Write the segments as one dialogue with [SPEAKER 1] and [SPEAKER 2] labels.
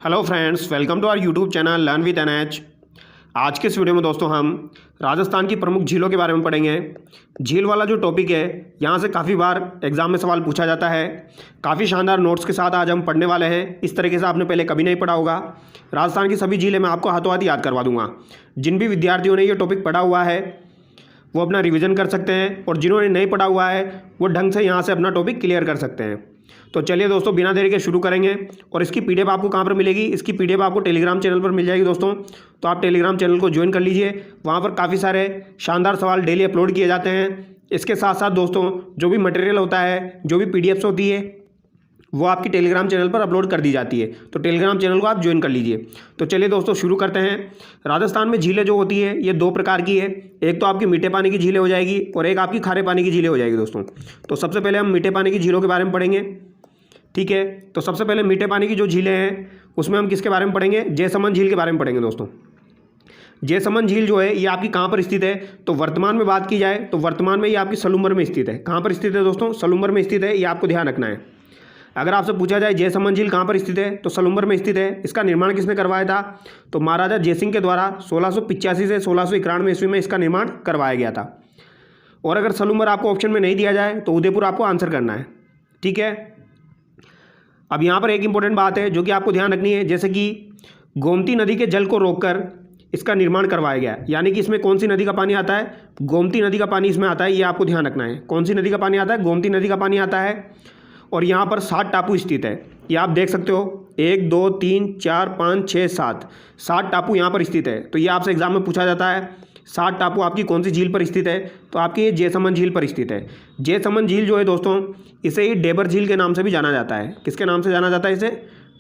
[SPEAKER 1] Hello friends, welcome to our YouTube channel learn with NH. आज के इस video में दोस्तों हम राजस्थान की प्रमुख झीलों के बारे में पढ़ेंगे। झील वाला जो टॉपिक है यहाँ से काफ़ी बार एग्जाम में सवाल पूछा जाता है। काफ़ी शानदार नोट्स के साथ आज हम पढ़ने वाले हैं। इस तरीके से आपने पहले कभी नहीं पढ़ा होगा। राजस्थान की सभी झीलें मैं आपको हाथों हाथ याद करवा दूंगा। जिन भी विद्यार्थियों ने ये टॉपिक पढ़ा हुआ है वो अपना रिविज़न कर सकते हैं, और जिन्होंने नहीं पढ़ा हुआ है वो ढंग से यहाँ से अपना टॉपिक क्लियर कर सकते हैं। तो चलिए दोस्तों, बिना देरी के शुरू करेंगे। और इसकी पीडीएफ आपको कहाँ पर मिलेगी? इसकी पीडीएफ आपको टेलीग्राम चैनल पर मिल जाएगी दोस्तों। तो आप टेलीग्राम चैनल को ज्वाइन कर लीजिए। वहाँ पर काफ़ी सारे शानदार सवाल डेली अपलोड किए जाते हैं। इसके साथ साथ दोस्तों जो भी मटेरियल होता है, जो भी पीडीएफ्स होती है, वो आपकी टेलीग्राम चैनल पर अपलोड कर दी जाती है। तो टेलीग्राम चैनल को आप ज्वाइन कर लीजिए। तो चलिए दोस्तों शुरू करते हैं। राजस्थान में झीलें जो होती है ये दो प्रकार की है। एक तो आपकी मीठे पानी की झीलें हो जाएगी और एक आपकी खारे पानी की झीलें हो जाएगी दोस्तों। तो सबसे पहले हम मीठे पानी की झीलों के बारे में पढ़ेंगे, ठीक है। तो सबसे पहले मीठे पानी की जो झीलें हैं उसमें हम किसके बारे में पढ़ेंगे? जयसमंद झील के बारे में पढ़ेंगे दोस्तों। जयसमंद झील जो है ये आपकी कहाँ पर स्थित है? तो वर्तमान में बात की जाए तो वर्तमान में ये आपकी सलूम्बर में स्थित है। कहाँ पर स्थित है दोस्तों? सलूम्बर में स्थित है। ये आपको ध्यान रखना है। अगर आपसे पूछा जाए जयसमंद झील कहाँ पर स्थित है तो सलूम्बर में स्थित है। इसका निर्माण किसने करवाया था? तो महाराजा जयसिंह के द्वारा 1685 से 1691 ईस्वी में इसका निर्माण करवाया गया था। और अगर सलूम्बर आपको ऑप्शन में नहीं दिया जाए तो उदयपुर आपको आंसर करना है, ठीक है। अब यहाँ पर एक इंपॉर्टेंट बात है जो कि आपको ध्यान रखनी है, जैसे कि गोमती नदी के जल को रोककर इसका निर्माण करवाया गया। यानी कि इसमें कौन सी नदी का पानी आता है? गोमती नदी का पानी इसमें आता है। ये आपको ध्यान रखना है। कौन सी नदी का पानी आता है? गोमती नदी का पानी आता है। और यहाँ पर 7 टापू स्थित है। ये आप देख सकते हो, 1 2 3 4 5 6 7 टापू यहाँ पर स्थित है। तो ये आपसे एग्जाम में पूछा जाता है 7 टापू आपकी कौन सी झील पर स्थित है? तो आपकी ये जयसमंद झील पर स्थित है। जयसमंद झील जो है दोस्तों, इसे ही डेबर झील के नाम से भी जाना जाता है। किसके नाम से जाना जाता है? इसे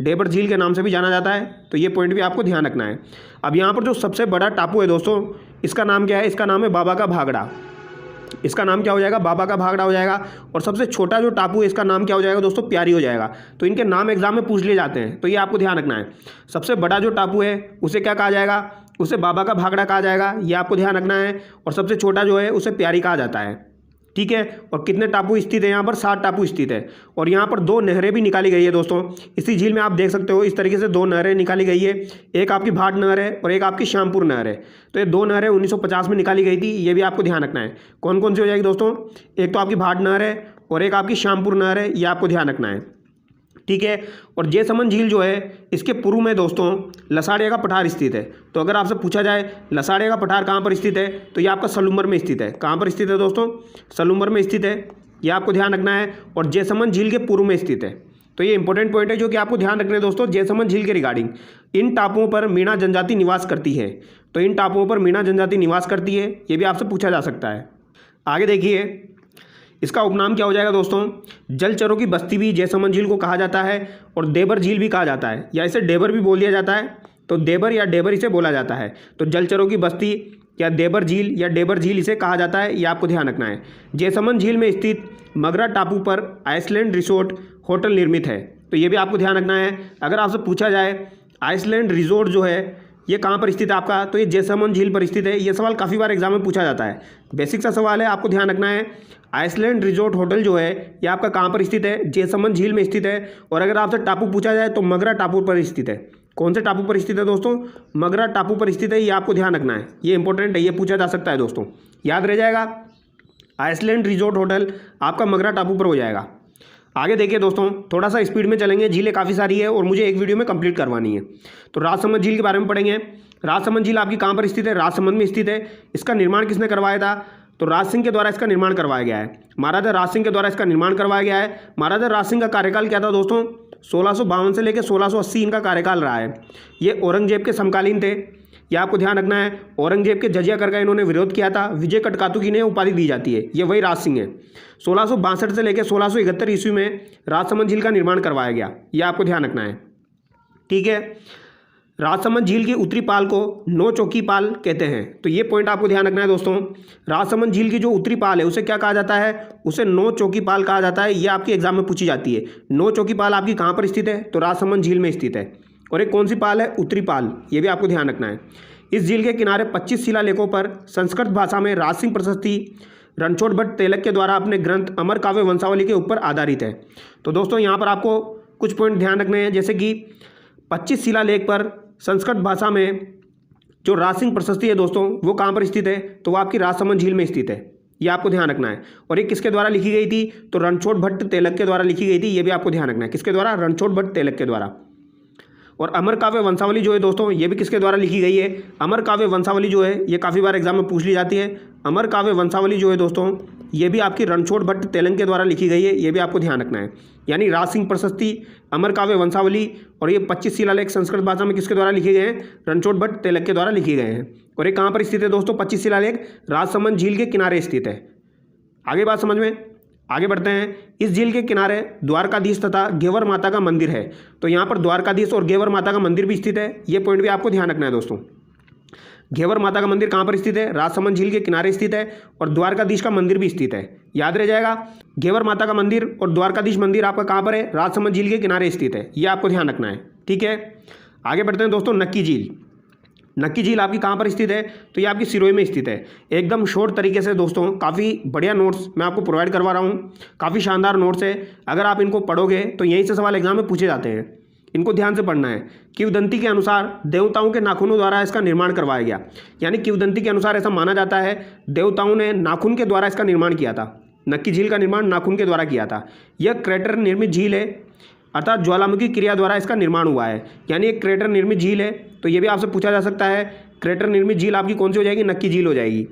[SPEAKER 1] डेबर झील के नाम से भी जाना जाता है। तो ये पॉइंट भी आपको ध्यान रखना है। अब यहाँ पर जो सबसे बड़ा टापू है दोस्तों, इसका नाम क्या है? इसका नाम है बाबा का भागड़ा। इसका नाम क्या हो जाएगा? बाबा का भागड़ा हो जाएगा। और सबसे छोटा जो टापू है इसका नाम क्या हो जाएगा दोस्तों? प्यारी हो जाएगा। तो इनके नाम एग्जाम में पूछ लिए जाते हैं, तो ये आपको ध्यान रखना है। सबसे बड़ा जो टापू है उसे क्या कहा जाएगा? उसे बाबा का भागड़ा कहा जाएगा। ये आपको ध्यान रखना है। और सबसे छोटा जो है उसे प्यारी कहा जाता है, ठीक है। और कितने टापू स्थित है यहाँ पर? 7 टापू स्थित है। और यहाँ पर 2 नहरें भी निकाली गई है दोस्तों। इसी झील में आप देख सकते हो इस तरीके से 2 नहरें निकाली गई है। एक आपकी भाट नहर है और एक आपकी श्यामपुर नहर है। तो ये 2 नहरें 1950 में निकाली गई थी। ये भी आपको ध्यान रखना है। कौन कौन सी हो जाएगी दोस्तों? एक तो आपकी भाट नहर है और एक आपकी श्यामपुर नहर है। ये आपको ध्यान रखना है, ठीक है। और जयसमंद झील जो है इसके पूर्व में दोस्तों लसाड़िया का पठार स्थित है। तो अगर आपसे पूछा जाए लसाड़िया का पठार कहाँ पर स्थित है, तो ये आपका सलूम्बर में स्थित है। कहाँ पर स्थित है दोस्तों? सलूम्बर में स्थित है। ये आपको ध्यान रखना है। और जयसमंद झील के पूर्व में स्थित है। तो ये इंपॉर्टेंट पॉइंट है जो कि आपको ध्यान रखना है दोस्तों। जयसमंद झील के रिगार्डिंग इन टापुओं पर मीणा जनजाति निवास करती है। तो इन टापुओं पर मीणा जनजाति निवास करती है, ये भी आपसे पूछा जा सकता है। आगे देखिए, इसका उपनाम क्या हो जाएगा दोस्तों? जलचरों की बस्ती भी जयसमंद झील को कहा जाता है और देबर झील भी कहा जाता है, या इसे डेबर भी बोल दिया जाता है। तो देबर या डेबर इसे बोला जाता है। तो जलचरों की बस्ती या देबर झील या डेबर झील इसे कहा जाता है। ये आपको ध्यान रखना है। जयसमंद झील में स्थित मगरा टापू पर आइसलैंड रिसोर्ट होटल निर्मित है। तो ये भी आपको ध्यान रखना है। अगर आपसे पूछा जाए आइसलैंड रिसोर्ट जो है ये कहाँ पर स्थित है आपका, तो ये जयसमंद झील पर स्थित है। ये सवाल काफ़ी बार एग्जाम में पूछा जाता है। बेसिक सा सवाल है, आपको ध्यान रखना है। आइसलैंड रिसोर्ट होटल जो है ये आपका कहाँ पर स्थित है? जयसमंद झील में स्थित है। और अगर आपसे टापू पूछा जाए तो मगरा टापू पर स्थित है। कौन से टापू पर स्थित है दोस्तों? मगरा टापू पर स्थित है। ये आपको ध्यान रखना है। ये इंपॉर्टेंट है, ये पूछा जा सकता है दोस्तों, याद रह जाएगा। आइसलैंड रिसोर्ट होटल आपका मगरा टापू पर हो जाएगा। आगे देखिए दोस्तों, थोड़ा सा स्पीड में चलेंगे। झीलें काफ़ी सारी है और मुझे एक वीडियो में कंप्लीट करवानी है। तो राजसमंद झील के बारे में पढ़ेंगे। राजसमंद झील आपकी कहाँ पर स्थित है? राजसमंद में स्थित है। इसका निर्माण किसने करवाया था? तो राज सिंह के द्वारा इसका निर्माण करवाया गया है। महाराजा राज सिंह के द्वारा इसका निर्माण करवाया गया है। महाराजा राज सिंह का कार्यकाल क्या था दोस्तों? 1652 से लेकर 1680 इनका कार्यकाल रहा है। ये औरंगजेब के समकालीन थे। ये आपको ध्यान रखना है। औरंगजेब के जजिया कर का इन्होंने विरोध किया था। विजय कटकातु की इन्हें उपाधि दी जाती है। ये वही राज सिंह है। 1662 से लेकर 1671 ईस्वी में राजसमंद झील का निर्माण करवाया गया। ये आपको ध्यान रखना है, ठीक है। राजसमंद झील की उत्तरी पाल को नौ चौकी पाल कहते हैं। तो ये पॉइंट आपको ध्यान रखना है दोस्तों। राजसमंद झील की जो उत्तरी पाल है उसे क्या कहा जाता है? उसे नौ चौकी पाल कहा जाता है। ये आपके एग्जाम में पूछी जाती है। नौ चौकी पाल आपकी कहाँ पर स्थित है? तो राजसमंद झील में स्थित है। और एक कौन सी पाल है? उत्तरी पाल। ये भी आपको ध्यान रखना है। इस झील के किनारे 25 शिलालेखों पर संस्कृत भाषा में राज सिंह प्रशस्ति रणछोड़ भट्ट तेलक के द्वारा अपने ग्रंथ अमर काव्य वंशावली के ऊपर आधारित है। तो दोस्तों यहाँ पर आपको कुछ पॉइंट ध्यान रखने हैं, जैसे कि 25 शिलालेख पर संस्कृत भाषा में जो राजसिंह प्रशस्ति है दोस्तों वो कहाँ पर स्थित है, तो वो आपकी राजसमंद झील में स्थित है। ये आपको ध्यान रखना है। और ये किसके द्वारा लिखी गई थी, तो रणछोड़ भट्ट तेलक के द्वारा लिखी गई थी। ये भी आपको ध्यान रखना है, किसके द्वारा, रणछोड़ भट्ट तेलक के द्वारा। और अमर काव्य वंशावली जो है दोस्तों ये भी किसके द्वारा लिखी गई है, अमर काव्य वंशावली जो है ये काफ़ी बार एग्जाम में पूछ ली जाती है। अमर काव्य वंशावली जो है दोस्तों ये भी आपकी रणछोड़ भट्ट तेलंग के द्वारा लिखी गई है। ये भी आपको ध्यान रखना है। यानी राजसिंह प्रशस्ति, अमर काव्य वंशावली और ये 25 शिलालेख संस्कृत भाषा में किसके द्वारा लिखे गए हैं, रणछोड़ भट्ट तेलक के द्वारा लिखे गए हैं। और ये कहाँ पर स्थित है दोस्तों, 25 शिलालेख राजसमंद झील के किनारे स्थित है। आगे बात समझ में, आगे बढ़ते हैं। इस झील के किनारे द्वारकाधीश तथा घेवर माता का मंदिर है। तो यहाँ पर द्वारकाधीश और घेवर माता का मंदिर भी स्थित है। ये पॉइंट भी आपको ध्यान रखना है दोस्तों। घेवर माता का मंदिर कहाँ पर स्थित है, राजसमंद झील के किनारे स्थित है। और द्वारकाधीश का मंदिर भी स्थित है, याद रह जाएगा। घेवर माता का मंदिर और द्वारकाधीश मंदिर आपका कहाँ पर है, राजसमंद झील के किनारे स्थित है। ये आपको ध्यान रखना है, ठीक है। आगे बढ़ते हैं दोस्तों। नक्की झील, नक्की झील आपकी कहाँ पर स्थित है, तो ये आपकी सिरोही में स्थित है। एकदम शॉर्ट तरीके से दोस्तों काफ़ी बढ़िया नोट्स मैं आपको प्रोवाइड करवा रहा हूँ, काफ़ी शानदार नोट्स है। अगर आप इनको पढ़ोगे तो यहीं से सवाल एग्जाम में पूछे जाते हैं। इनको ध्यान से पढ़ना है। किंवदंती के अनुसार देवताओं के नाखूनों द्वारा इसका निर्माण करवाया गया। यानी किंवदंती के अनुसार ऐसा माना जाता है देवताओं ने नाखून के द्वारा इसका निर्माण किया था। नक्की झील का निर्माण नाखून के द्वारा किया था। यह क्रेटर निर्मित झील है, अर्थात ज्वालामुखी क्रिया द्वारा इसका निर्माण हुआ है। यानी एक क्रेटर निर्मित झील है। तो ये भी आपसे पूछा जा सकता है, क्रेटर निर्मित झील आपकी कौन सी हो जाएगी, नक्की झील हो जाएगी।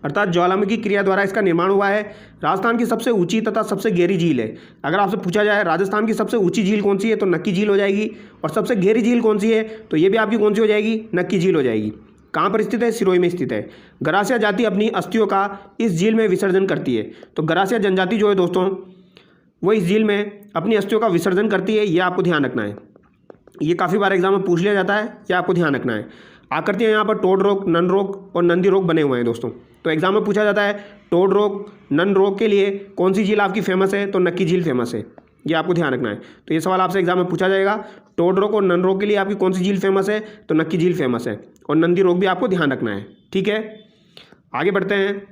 [SPEAKER 1] अर्थात ज्वालामुखी क्रिया द्वारा इसका निर्माण हुआ है। राजस्थान की सबसे ऊंची तथा सबसे गहरी झील है। अगर आपसे पूछा जाए राजस्थान की सबसे ऊंची झील कौन सी है, तो नक्की झील हो जाएगी। और सबसे गहरी झील कौन सी है, तो ये भी आपकी कौन सी हो जाएगी, नक्की झील हो जाएगी। कहाँ पर स्थित है, सिरोही में स्थित है। गरासिया जाति अपनी अस्थियों का इस झील में विसर्जन करती है। तो गरासिया जनजाति जो है दोस्तों वो इस झील में अपनी अस्थियों का विसर्जन करती है। ये आपको ध्यान रखना है। ये काफ़ी बार एग्जाम में पूछ लिया जाता है, ये आपको ध्यान रखना है। आकृतियाँ यहाँ पर टोड रोग, नन रोग और नंदी रोग बने हुए हैं दोस्तों। तो एग्जाम में पूछा जाता है टोड रोग, नन रोग के लिए कौन सी झील आपकी फेमस है, तो नक्की झील फेमस है। ये आपको ध्यान रखना है। तो ये सवाल आपसे एग्जाम में पूछा जाएगा। टोड रोग और नन रोग के लिए आपकी कौन सी झील फेमस है, तो नक्की झील फेमस है। और नंदी रोग भी आपको ध्यान रखना है, ठीक है। आगे बढ़ते हैं।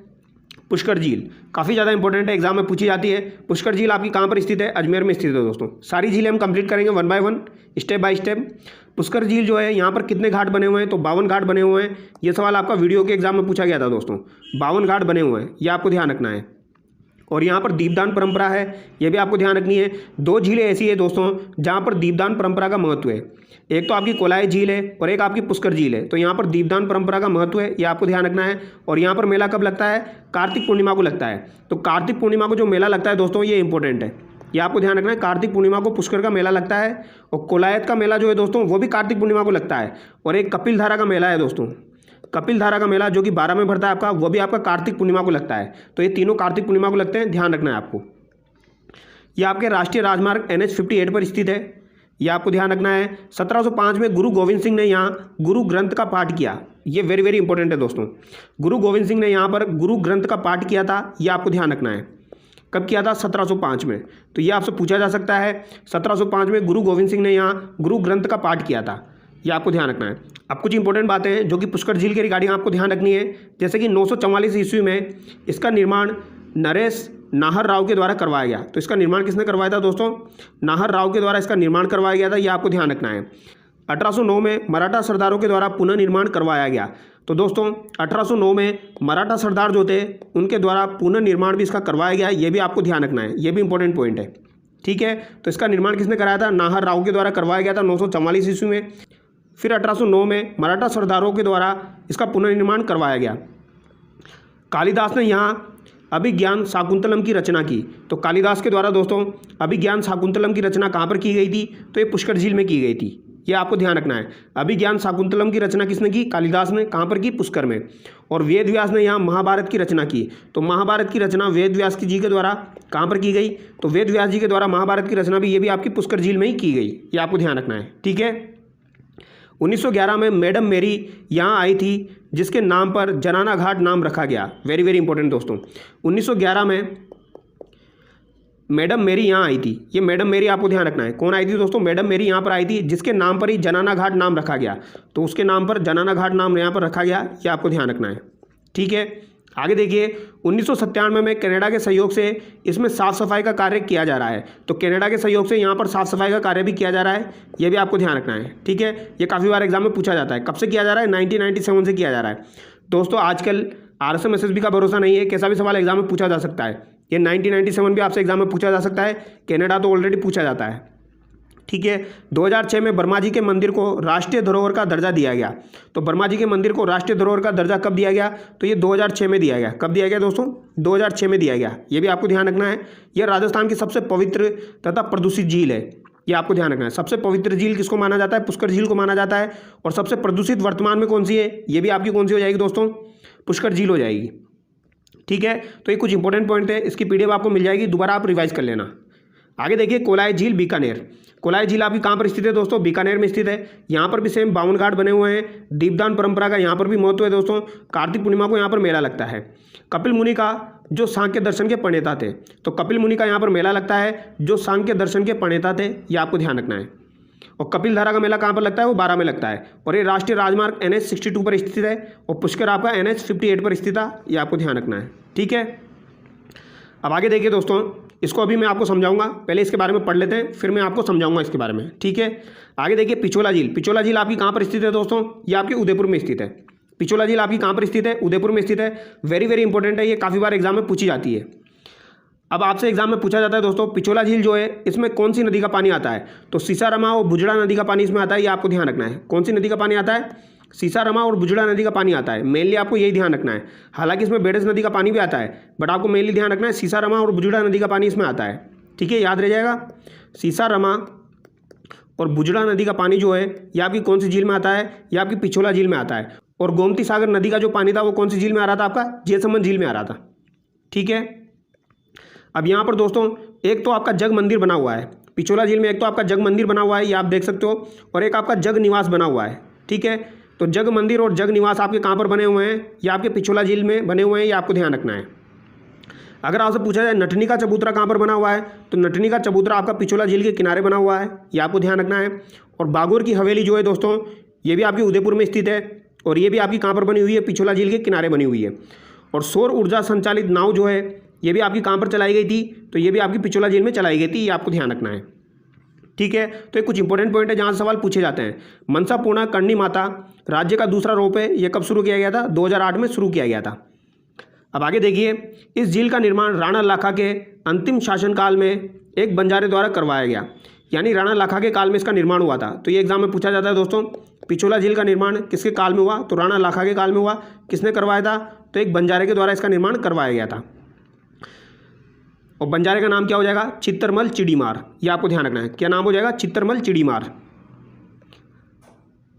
[SPEAKER 1] पुष्कर झील काफ़ी ज़्यादा इंपॉर्टेंट है, एग्जाम में पूछी जाती है। पुष्कर झील आपकी कहाँ पर स्थित है, अजमेर में स्थित है दोस्तों। सारी झीलें हम कंप्लीट करेंगे 1 by 1, step by step. Pushkar झील जो है यहाँ पर कितने घाट बने हुए हैं, तो 52 घाट बने हुए हैं। ये सवाल आपका वीडियो के एग्जाम में पूछा गया था दोस्तों। 52 घाट बने हुए हैं, ये आपको ध्यान रखना है। और यहाँ पर दीपदान परंपरा है, ये भी आपको ध्यान रखनी है। 2 झीलें ऐसी है दोस्तों जहाँ पर दीपदान परंपरा का महत्व है। एक तो आपकी कोलाई झील है और एक आपकी पुष्कर झील है। तो यहाँ पर दीपदान परंपरा का महत्व है, ये आपको ध्यान रखना है। और यहाँ पर मेला कब लगता है, कार्तिक पूर्णिमा को लगता है। तो कार्तिक पूर्णिमा को जो मेला लगता है दोस्तों ये इंपॉर्टेंट है, ये आपको ध्यान रखना है। कार्तिक पूर्णिमा को पुष्कर का मेला लगता है। और कोलायत का मेला जो है दोस्तों वो भी कार्तिक पूर्णिमा को लगता है। और एक कपिलधारा का मेला है दोस्तों, कपिलधारा का मेला जो कि 12 में भरता है आपका, वो भी आपका कार्तिक पूर्णिमा को लगता है। तो ये तीनों कार्तिक पूर्णिमा को लगते हैं, ध्यान रखना है आपको। ये आपके राष्ट्रीय राजमार्ग NH 58 पर स्थित है, ये आपको ध्यान रखना है। 1705 में गुरु गोविंद सिंह ने यहाँ गुरु ग्रंथ का पाठ किया। ये वेरी वेरी इंपॉर्टेंट है दोस्तों। गुरु गोविंद सिंह ने यहाँ पर गुरु ग्रंथ का पाठ किया था, ये आपको ध्यान रखना है। कब किया था, 1705 में। तो ये आपसे पूछा जा सकता है 1705 में गुरु गोविंद सिंह ने यहाँ गुरु ग्रंथ का पाठ किया था, ये आपको ध्यान रखना है। अब कुछ इंपॉर्टेंट बातें हैं जो कि पुष्कर झील के रिगार्डिंग आपको ध्यान रखनी है। जैसे कि 944 ईस्वी में इसका निर्माण नरेश नाहर राव के द्वारा करवाया गया। तो इसका निर्माण किसने करवाया था दोस्तों, नाहर राव के द्वारा इसका निर्माण करवाया गया था, ये आपको ध्यान रखना है। 1809 में मराठा सरदारों के द्वारा पुनर्निर्माण करवाया गया। तो दोस्तों 1809 में मराठा सरदार जो थे उनके द्वारा पुनर्निर्माण भी इसका करवाया गया, ये भी आपको ध्यान रखना है। ये भी इंपॉर्टेंट पॉइंट है, ठीक है। तो इसका निर्माण किसने कराया था, नाहर राव के द्वारा करवाया गया था 944 ईस्वी में। फिर 1809 में मराठा सरदारों के द्वारा इसका पुनर्निर्माण करवाया गया। कालिदास ने यहाँ अभिज्ञान शाकुंतलम की रचना की। तो कालिदास के द्वारा दोस्तों अभिज्ञान शाकुंतलम की रचना कहाँ पर की गई थी, तो ये पुष्कर झील में की गई थी, ये आपको ध्यान रखना है। अभिज्ञान शाकुंतलम की रचना किसने की, कालिदास ने। कहाँ पर की, पुष्कर में। और वेद व्यास ने यहाँ महाभारत की रचना की। तो महाभारत की रचना वेद व्यास जी के द्वारा कहाँ पर की गई, तो वेद व्यास जी के द्वारा महाभारत की रचना भी ये भी आपकी पुष्कर झील में ही की गई, ये आपको ध्यान रखना है, ठीक है। 1911 में मैडम मेरी यहाँ आई थी, जिसके नाम पर जनाना घाट नाम रखा गया। वेरी वेरी इंपॉर्टेंट दोस्तों, 1911 में मैडम मेरी यहाँ आई थी। ये मैडम मेरी आपको ध्यान रखना है, कौन आई थी दोस्तों, मैडम मेरी यहाँ पर आई थी, जिसके नाम पर ही जनाना घाट नाम रखा गया। तो उसके नाम पर जनाना घाट नाम यहाँ पर रखा गया, ये आपको ध्यान रखना है, ठीक है। आगे देखिए 1997 में कनाडा के सहयोग से इसमें साफ़ सफाई का कार्य किया जा रहा है। तो कनाडा के सहयोग से यहाँ पर साफ़ सफाई का कार्य भी किया जा रहा है, ये भी आपको ध्यान रखना है। ठीक है, ये काफ़ी बार एग्जाम में पूछा जाता है। कब से किया जा रहा है? 1997 से किया जा रहा है। दोस्तों आजकल RSM SSB का भरोसा नहीं है, कैसा भी सवाल एग्जाम में पूछा जा सकता है। ये 1997 भी आपसे एग्जाम में पूछा जा सकता है, कनाडा तो ऑलरेडी पूछा जाता है। ठीक है, 2006 में वर्मा जी के मंदिर को राष्ट्रीय धरोहर का दर्जा दिया गया। तो वर्मा जी के मंदिर को राष्ट्रीय धरोहर का दर्जा कब दिया गया? तो ये 2006 में दिया गया। कब दिया गया दोस्तों? 2006 में दिया गया। ये भी आपको ध्यान रखना है। यह राजस्थान की सबसे पवित्र तथा प्रदूषित झील है, ये आपको ध्यान रखना है। सबसे पवित्र झील किसको माना जाता है? पुष्कर झील को माना जाता है। और सबसे प्रदूषित वर्तमान में कौन सी है? ये भी आपकी कौन सी हो जाएगी दोस्तों? पुष्कर झील हो जाएगी। ठीक है, तो ये कुछ इंपॉर्टेंट पॉइंट है, इसकी PDF आपको मिल जाएगी, दोबारा आप रिवाइज कर लेना। आगे देखिए कोलाई झील बीकानेर। कोलाई झील आपकी कहाँ पर स्थित है दोस्तों? बीकानेर में स्थित है। यहाँ पर भी सेम 52 घाट बने हुए हैं। दीपदान परंपरा का यहाँ पर भी महत्व है दोस्तों। कार्तिक पूर्णिमा को यहाँ पर मेला लगता है। कपिल मुनि का जो सांख्य दर्शन के प्रणेता थे, तो कपिल मुनि का यहाँ पर मेला लगता है जो सांख्य दर्शन के प्रणेता थे, ये आपको ध्यान रखना है। और कपिल धारा का मेला कहाँ पर लगता है? वो 12 में लगता है। और ये राष्ट्रीय राजमार्ग NH 62 पर स्थित है और पुष्कर आपका NH 58 पर स्थित है, ये आपको ध्यान रखना है। ठीक है, अब आगे देखिए दोस्तों, इसको अभी मैं आपको समझाऊंगा, पहले इसके बारे में पढ़ लेते हैं, फिर मैं आपको समझाऊंगा इसके बारे में। ठीक है, आगे देखिए पिछोला झील। पिछोला झील आपकी कहाँ पर स्थित है दोस्तों? ये आपके उदयपुर में स्थित है। पिछोला झील आपकी कहाँ पर स्थित है? उदयपुर में स्थित है। वेरी वेरी इंपॉर्टेंट है, ये काफ़ी बार एग्जाम में पूछी जाती है। अब आपसे एग्जाम में पूछा जाता है दोस्तों, पिछोला झील जो है इसमें कौन सी नदी का पानी आता है? तो सीसारमा और बुजड़ा नदी का पानी इसमें आता है, ये आपको ध्यान रखना है। कौन सी नदी का पानी आता है? सीसारमा और बुजड़ा नदी का पानी आता है। मेनली आपको यही ध्यान रखना है। हालांकि इसमें बेडस नदी का पानी भी आता है, बट आपको मेनली ध्यान रखना है सीसारमा और बुजड़ा नदी का पानी इसमें आता है। ठीक है, याद रह जाएगा। सीसारमा और बुजड़ा नदी का पानी जो है ये आपकी कौन सी झील में आता है? ये आपकी पिछोला झील में आता है। और गोमती सागर नदी का जो पानी था वो कौन सी झील में आ रहा था? आपका जयसमंद झील में आ रहा था। ठीक है, अब यहाँ पर दोस्तों एक तो आपका जग मंदिर बना हुआ है पिछोला झील में, एक तो आपका जग मंदिर बना हुआ है, ये आप देख सकते हो, और एक आपका जग निवास बना हुआ है। ठीक है, तो जग मंदिर और जग निवास आपके कहाँ पर बने हुए हैं? ये आपके पिछोला झील में बने हुए हैं, ये आपको ध्यान रखना है। अगर आपसे पूछा जाए नटनी का चबूतरा कहाँ पर बना हुआ है, तो नटनी का चबूतरा आपका पिछोला झील के किनारे बना हुआ है, ये आपको ध्यान रखना है। और बागोर की हवेली जो है दोस्तों ये भी आपकी उदयपुर में स्थित है, और ये भी आपकी कहाँ पर बनी हुई है? पिछोला झील के किनारे बनी हुई है। और सौर ऊर्जा संचालित नाव जो है ये भी आपकी कहाँ पर चलाई गई थी? तो ये भी आपकी पिछोला झील में चलाई गई थी, ये आपको ध्यान रखना है। ठीक है, तो ये कुछ इंपॉर्टेंट पॉइंट है जहाँ से सवाल पूछे जाते हैं। मनसा पूर्णा करणी माता राज्य का दूसरा रूप है, ये कब शुरू किया गया था? 2008 में शुरू किया गया था। अब आगे देखिए, इस झील का निर्माण राणा लाखा के अंतिम शासनकाल में एक बंजारे द्वारा करवाया गया, यानी राणा लाखा के काल में इसका निर्माण हुआ था। तो ये एग्जाम में पूछा जाता है दोस्तों, पिछोला झील का निर्माण किसके काल में हुआ? तो राणा लाखा के काल में हुआ। किसने करवाया था? तो एक बंजारे के द्वारा इसका निर्माण करवाया गया था। और बंजारे का नाम क्या हो जाएगा? चित्तरमल चिड़ीमार, ये आपको ध्यान रखना है। क्या नाम हो जाएगा? चित्तरमल चिड़ीमार।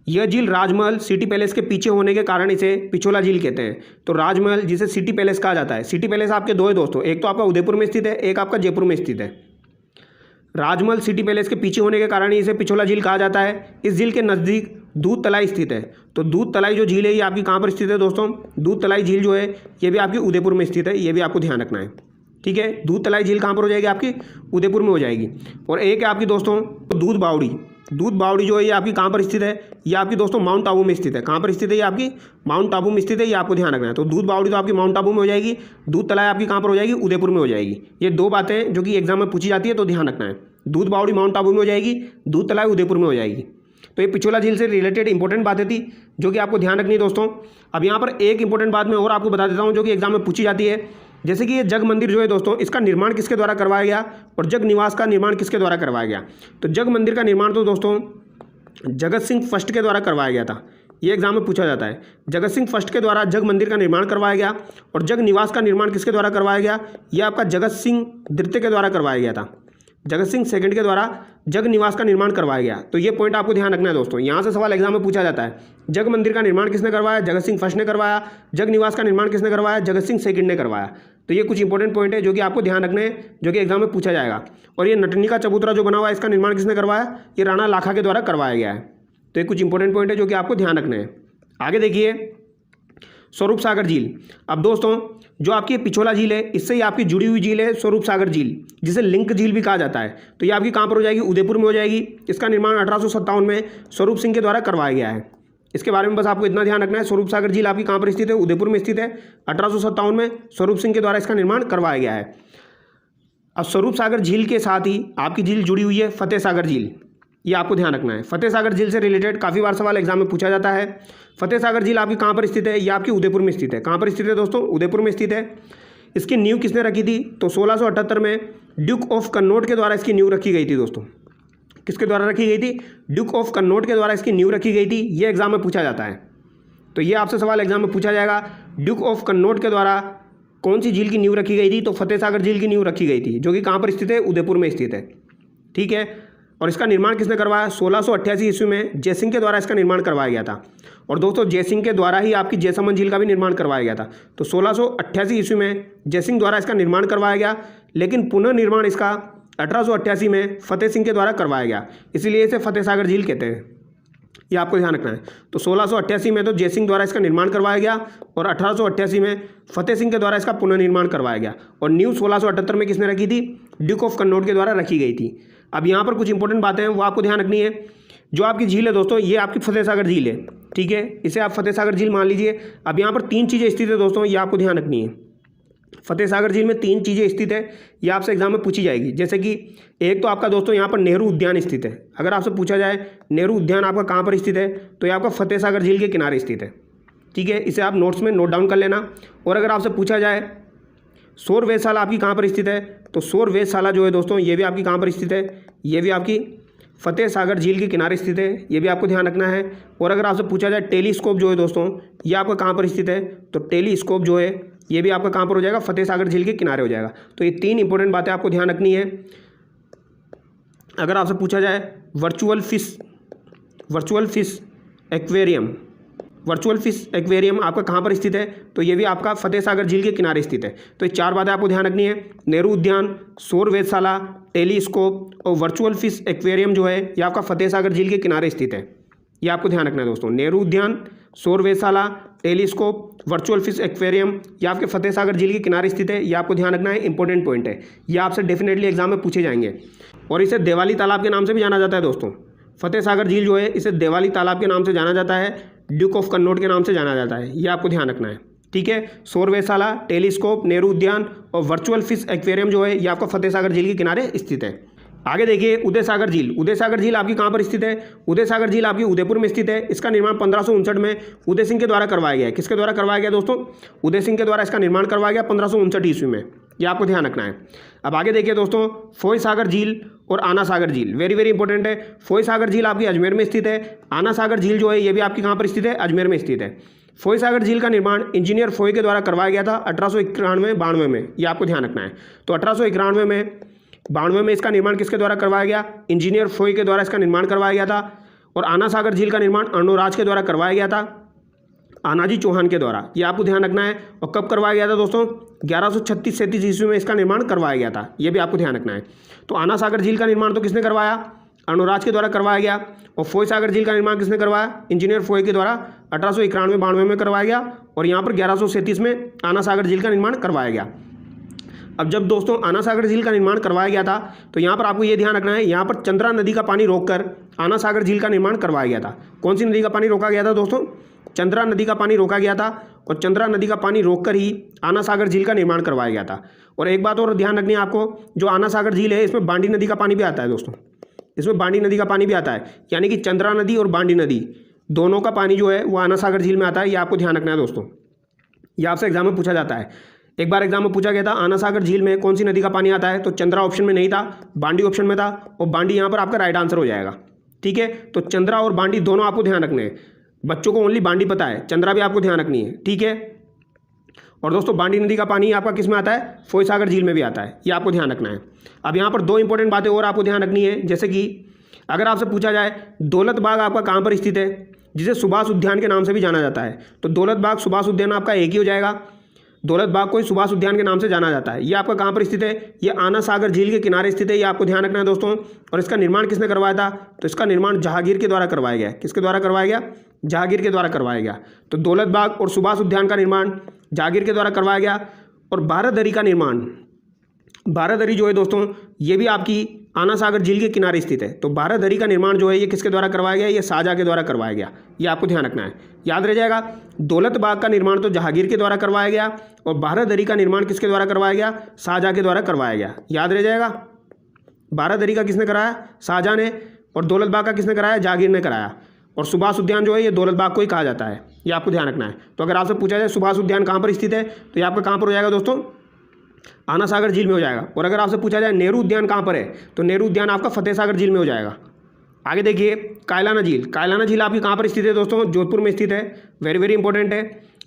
[SPEAKER 1] यह झील राजमहल सिटी पैलेस के पीछे होने के कारण इसे पिछोला झील कहते हैं। तो राजमहल जिसे सिटी पैलेस कहा जाता है, सिटी पैलेस आपके दो है दोस्तों, एक तो आपका उदयपुर में स्थित है, एक आपका जयपुर में स्थित है। राजमहल सिटी पैलेस के पीछे होने के कारण इसे पिछोला झील कहा जाता है। इस झील के नज़दीक दूध तलाई स्थित है। तो दूध तलाई जो झील है ये आपकी कहाँ पर स्थित है दोस्तों? दूध तलाई झील जो है ये भी आपकी उदयपुर में स्थित है, ये भी आपको ध्यान रखना है। ठीक है, दूध तलाई झील कहाँ पर हो जाएगी? आपकी उदयपुर में हो जाएगी। और एक है आपकी दोस्तों दूध बावड़ी। दूध बावड़ी जो है ये आपकी कहाँ पर स्थित है? ये आपकी दोस्तों माउंट आबू में स्थित है। कहाँ पर स्थित है? ये आपकी माउंट आबू में स्थित है, ये आपको ध्यान रखना है। तो दूध बावड़ी तो आपकी माउंट आबू में हो जाएगी, दूध तलाई आपकी कहाँ पर हो जाएगी? उदयपुर में हो जाएगी। ये दो बातें जो कि एग्जाम में पूछी जाती है, तो ध्यान रखना है। दूध बावड़ी माउंट आबू में हो जाएगी, दूध तलाई उदयपुर में हो जाएगी। तो ये पिछोला झील से रिलेटेड इंपॉर्टेंट बातें थी जो कि आपको ध्यान रखनी है दोस्तों। अब यहाँ पर एक इंपॉर्टेंट बात मैं और आपको बता देता हूँ जो कि एग्जाम में पूछी जाती है, जैसे कि ये जग मंदिर जो है दोस्तों इसका निर्माण किसके द्वारा करवाया गया और जग निवास का निर्माण किसके द्वारा करवाया गया? तो जग मंदिर का निर्माण तो दोस्तों जगत सिंह फर्स्ट के द्वारा करवाया गया था, ये एग्जाम में पूछा जाता है। जगत सिंह फर्स्ट के द्वारा जग मंदिर का निर्माण करवाया गया। और जग निवास का निर्माण किसके द्वारा करवाया गया? ये आपका जगत सिंह द्वितीय के द्वारा करवाया गया था। जगत सिंह सेकंड के द्वारा जग निवास का निर्माण करवाया गया। तो ये पॉइंट आपको ध्यान रखना है दोस्तों, यहाँ से सवाल एग्जाम में पूछा जाता है। जग मंदिर का निर्माण किसने करवाया? जगत सिंह फर्स्ट ने करवाया। जग निवास का निर्माण किसने करवाया? जगत सिंह सेकंड ने करवाया। तो ये कुछ इंपॉर्टेंट पॉइंट है जो कि आपको ध्यान रखने हैं, जो कि एग्जाम में पूछा जाएगा। और ये नटनी का चबूतरा जो बना हुआ है इसका निर्माण किसने करवाया? ये राणा लाखा के द्वारा करवाया गया है। तो ये कुछ इंपॉर्टेंट पॉइंट है जो कि आपको ध्यान रखने हैं। आगे देखिए स्वरूप सागर झील। अब दोस्तों जो आपकी पिछोला झील है इससे ही आपकी जुड़ी हुई झील है स्वरूप सागर झील, जिसे लिंक झील भी कहा जाता है। तो ये आपकी कहाँ पर हो जाएगी? उदयपुर में हो जाएगी। इसका निर्माण 1857 में स्वरूप सिंह के द्वारा करवाया गया है। इसके बारे में बस आपको इतना ध्यान रखना है। स्वरूप सागर झील आपकी कहाँ पर स्थित है? उदयपुर में स्थित है। 1857 में स्वरूप सिंह के द्वारा इसका निर्माण करवाया गया है। अब स्वरूप सागर झील के साथ ही आपकी झील जुड़ी हुई है फतेह सागर झील, ये आपको ध्यान रखना है। फतेह सागर झील से रिलेटेड काफ़ी बार सवाल एग्जाम में पूछा जाता है। फतेह सागर झील आपकी कहाँ पर स्थित है? ये आपकी उदयपुर में स्थित है। कहाँ पर स्थित है दोस्तों? उदयपुर में स्थित है। इसकी नींव किसने रखी थी? तो 1678 में ड्यूक ऑफ कन्नौज के द्वारा इसकी नींव रखी गई थी दोस्तों। किसके द्वारा रखी गई थी? ड्यूक ऑफ कन्नौज के द्वारा इसकी नींव रखी गई थी। ये एग्जाम में पूछा जाता है, तो ये आपसे सवाल एग्जाम में पूछा जाएगा। ड्यूक ऑफ कन्नौज के द्वारा कौन सी झील की नींव रखी गई थी? तो फतेह सागर झील की नींव रखी गई थी, जो कि कहाँ पर स्थित है? उदयपुर में स्थित है। ठीक है। और इसका निर्माण किसने करवाया? 1688 ईस्वी में जयसिंह के द्वारा इसका निर्माण करवाया गया था। और दोस्तों जयसिंह के द्वारा ही आपकी जयसमंद झील का भी निर्माण करवाया गया था। तो 1688 ईस्वी में जयसिंह द्वारा इसका निर्माण करवाया गया, लेकिन पुनर्निर्माण इसका 1888 में फतेह सिंह के द्वारा करवाया गया, इसीलिए इसे फतेह सागर झील कहते हैं। ये आपको ध्यान रखना है। तो 1688 में तो जयसिंह द्वारा इसका निर्माण करवाया गया और 1888 में फतेह सिंह के द्वारा इसका पुनर्निर्माण करवाया गया। और नींव 1678 में किसने रखी थी? ड्यूक ऑफ कन्नौज के द्वारा रखी गई थी। अब यहाँ पर कुछ इंपॉर्टेंट बातें हैं, वो आपको ध्यान रखनी है। जो आपकी झील है दोस्तों, ये आपकी फतेह सागर झील है। ठीक है, इसे आप फतेह सागर झील मान लीजिए। अब यहाँ पर 3 चीज़ें स्थित है दोस्तों, ये आपको ध्यान रखनी है। फतेह सागर झील में 3 चीज़ें स्थित है, ये आपसे एग्जाम में पूछी जाएगी। जैसे कि एक तो आपका दोस्तों यहाँ पर नेहरू उद्यान स्थित है। अगर आपसे पूछा जाए नेहरू उद्यान आपका कहाँ पर स्थित है, तो ये आपका फतेह सागर झील के किनारे स्थित है। ठीक है, इसे आप नोट्स में नोट डाउन कर लेना। और अगर आपसे पूछा जाए सौर वेधशाला आपकी कहाँ पर स्थित है, तो सौर वेधशाला जो है दोस्तों, ये भी आपकी कहाँ पर स्थित है? ये भी आपकी फतेह सागर झील के किनारे स्थित है, ये भी आपको ध्यान रखना है। और अगर आपसे पूछा जाए टेलीस्कोप जो है दोस्तों, ये आपका कहाँ पर स्थित है? तो टेलीस्कोप जो है ये भी आपका कहाँ पर हो जाएगा? फतेह सागर झील के किनारे हो जाएगा। तो ये 3 इंपॉर्टेंट बातें आपको ध्यान रखनी है। अगर आपसे पूछा जाए वर्चुअल फिश एक्वेरियम आपका कहाँ पर स्थित है, तो ये भी आपका फतेह सागर झील के किनारे स्थित है। तो ये 4 बातें आपको ध्यान रखनी है। नेहरू उद्यान, सौर वेधशाला, टेलीस्कोप और वर्चुअल फिश एक्वेरियम जो है ये आपका फतेह सागर झील के किनारे स्थित है। ये आपको ध्यान रखना है दोस्तों। नेहरू उद्यान, सौर वेधशाला, टेलीस्कोप, वर्चुअल फिश एक्वेरियम ये आपके फतेह सागर झील के किनारे स्थित है। ये आपको ध्यान रखना है, इंपॉर्टेंट पॉइंट है। ये आपसे डेफिनेटली एग्जाम में पूछे जाएंगे। और इसे देवाली तालाब के नाम से भी जाना जाता है दोस्तों। फतेह सागर झील जो है इसे देवाली तालाब के नाम से जाना जाता है, ड्यूक ऑफ कन्नौज के नाम से जाना जाता है। ये आपको ध्यान रखना है। ठीक है, सौर वेधशाला, टेलीस्कोप, नेहरू उद्यान और वर्चुअल फिश एक्वेरियम जो है ये आपका फतेह सागर झील के किनारे स्थित है। आगे देखिए उदय सागर झील। उदय सागर झील आपकी कहाँ पर स्थित है? उदय सागर झील आपकी उदयपुर में स्थित है। इसका निर्माण 1559 में उदय सिंह के द्वारा करवाया गया है। किसके द्वारा करवाया गया दोस्तों? उदय सिंह के द्वारा इसका निर्माण करवाया गया 1559 ईस्वी में। ये आपको ध्यान रखना है। अब आगे देखिए दोस्तों, फोय सागर झील और आना सागर झील वेरी वेरी इंपॉर्टेंट है। फोय सागर झील आपकी अजमेर में स्थित है। आना सागर झील जो है ये भी आपकी कहाँ पर स्थित है? अजमेर में स्थित है। फोय सागर झील का निर्माण इंजीनियर फोय के द्वारा करवाया गया था 1891-92 में। ये आपको ध्यान रखना है। तो 1891 में इसका निर्माण किसके द्वारा करवाया गया? इंजीनियर फोय के द्वारा इसका निर्माण करवाया गया था। और आना सागर झील का निर्माण अर्णोराज के द्वारा करवाया गया था, आनाजी चौहान के द्वारा। ये आपको ध्यान रखना है। और कब करवाया गया था दोस्तों? 1136-37 ईस्वी में इसका निर्माण करवाया गया था। ये भी आपको ध्यान रखना है। तो आना सागर झील का निर्माण तो किसने करवाया? अर्णोराज के द्वारा करवाया गया। और फोय सागर झील का निर्माण किसने करवाया? इंजीनियर फोय के द्वारा 1891-92 में करवाया गया। और यहाँ पर 1137 में आना सागर झील का निर्माण करवाया गया। अब जब दोस्तों आना सागर झील का निर्माण करवाया गया था, तो यहाँ पर आपको ये ध्यान रखना है, यहाँ पर चंद्रा नदी का पानी रोककर आना सागर झील का निर्माण करवाया गया था। कौन सी नदी का पानी रोका गया था दोस्तों? चंद्रा नदी का पानी रोका गया था। और चंद्रा नदी का पानी रोककर ही आना सागर झील का निर्माण करवाया गया था। और एक बात और ध्यान रखनी है आपको, जो आना सागर झील है इसमें बांडी नदी का पानी भी आता है दोस्तों। इसमें बांडी नदी का पानी भी आता है, यानी कि चंद्रा नदी और बांडी नदी दोनों का पानी जो है वो आना सागर झील में आता है। ये आपको ध्यान रखना है दोस्तों। ये आपसे एग्जाम में पूछा जाता है। एक बार एग्जाम में पूछा गया था आना सागर झील में कौन सी नदी का पानी आता है, तो चंद्रा ऑप्शन में नहीं था, बांडी ऑप्शन में था। और बांडी यहाँ पर आपका राइट आंसर हो जाएगा। ठीक है, तो चंद्रा और बांडी दोनों आपको ध्यान रखने हैं। बच्चों को ओनली बांडी पता है, चंद्रा भी आपको ध्यान रखनी है। ठीक है, और दोस्तों बांडी नदी का पानी आपका किस में आता है? फोय सागर झील में भी आता है। ये आपको ध्यान रखना है। अब यहाँ पर 2 इंपॉर्टेंट बातें और आपको ध्यान रखनी है। जैसे कि अगर आपसे पूछा जाए दौलत बाग आपका कहाँ पर स्थित है, जिसे सुभाष उद्यान के नाम से भी जाना जाता है, तो दौलत बाग सुभाष उद्यान आपका एक ही हो जाएगा। दौलत बाग को ही सुभाष उद्यान के नाम से जाना जाता है। ये आपका कहाँ पर स्थित है? ये आना सागर झील के किनारे स्थित है। ये आपको ध्यान रखना है दोस्तों। और इसका निर्माण किसने करवाया था? तो इसका निर्माण जहांगीर के द्वारा करवाया गया। किसके द्वारा करवाया गया? जहांगीर के द्वारा करवाया गया। तो दौलत बाग और सुभाष उद्यान का निर्माण जहांगीर के द्वारा करवाया गया। और बारादरी का निर्माण, बारादरी जो है दोस्तों ये भी आपकी आना सागर झील के किनारे स्थित है। तो बारादरी का निर्माण जो है ये किसके द्वारा करवाया गया? ये शाहजहाँ के द्वारा करवाया गया। ये आपको ध्यान रखना है, याद रह जाएगा। दौलत बाग का निर्माण तो जहांगीर के द्वारा करवाया गया और बारादरी का निर्माण किसके द्वारा करवाया गया? शाहजहाँ के द्वारा करवाया गया। याद रह जाएगा। बारादरी का किसने कराया? शाहजहाँ ने। और दौलत बाग का किसने कराया? जहांगीर ने कराया। और सुभाष उद्यान जो है ये दौलत बाग को ही कहा जाता है। ये आपको ध्यान रखना है। तो अगर आपसे पूछा जाए सुभाष उद्यान कहाँ पर स्थित है, तो ये आपका कहाँ पर हो जाएगा दोस्तों? आना सागर झील में हो जाएगा। और अगर आपसे पूछा जाए नेहरू उद्यान कहाँ पर है, तो नेहरू उद्यान आपका फतेह सागर झील में हो जाएगा। आगे देखिए कायलाना झील। कायलाना झील आपकी कहाँ पर स्थित है दोस्तों? जोधपुर में स्थित है। वेरी वेरी इंपॉर्टेंट है।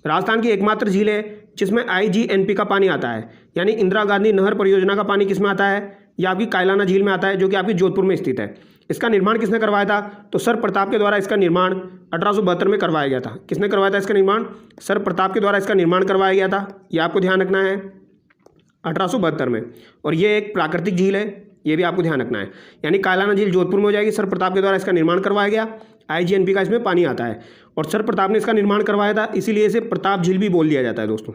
[SPEAKER 1] राजस्थान की एकमात्र झील है जिसमें IGNP का पानी आता है, यानी इंदिरा गांधी नहर परियोजना का पानी किसमें आता है? यह आपकी कायलाना झील में आता है, जो कि आपकी जोधपुर में स्थित है। इसका निर्माण किसने करवाया था? तो सर प्रताप के द्वारा इसका निर्माण 1872 में करवाया गया था। किसने करवाया था इसका निर्माण? सर प्रताप के द्वारा इसका निर्माण करवाया गया था। यह आपको ध्यान रखना है, 1872 में। और ये एक प्राकृतिक झील है, ये भी आपको ध्यान रखना है। यानी कायलाना झील जोधपुर में हो जाएगी। सर प्रताप के द्वारा इसका निर्माण करवाया गया। IGNP का इसमें पानी आता है और सर प्रताप ने इसका निर्माण करवाया था, इसीलिए इसे प्रताप झील भी बोल दिया जाता है दोस्तों।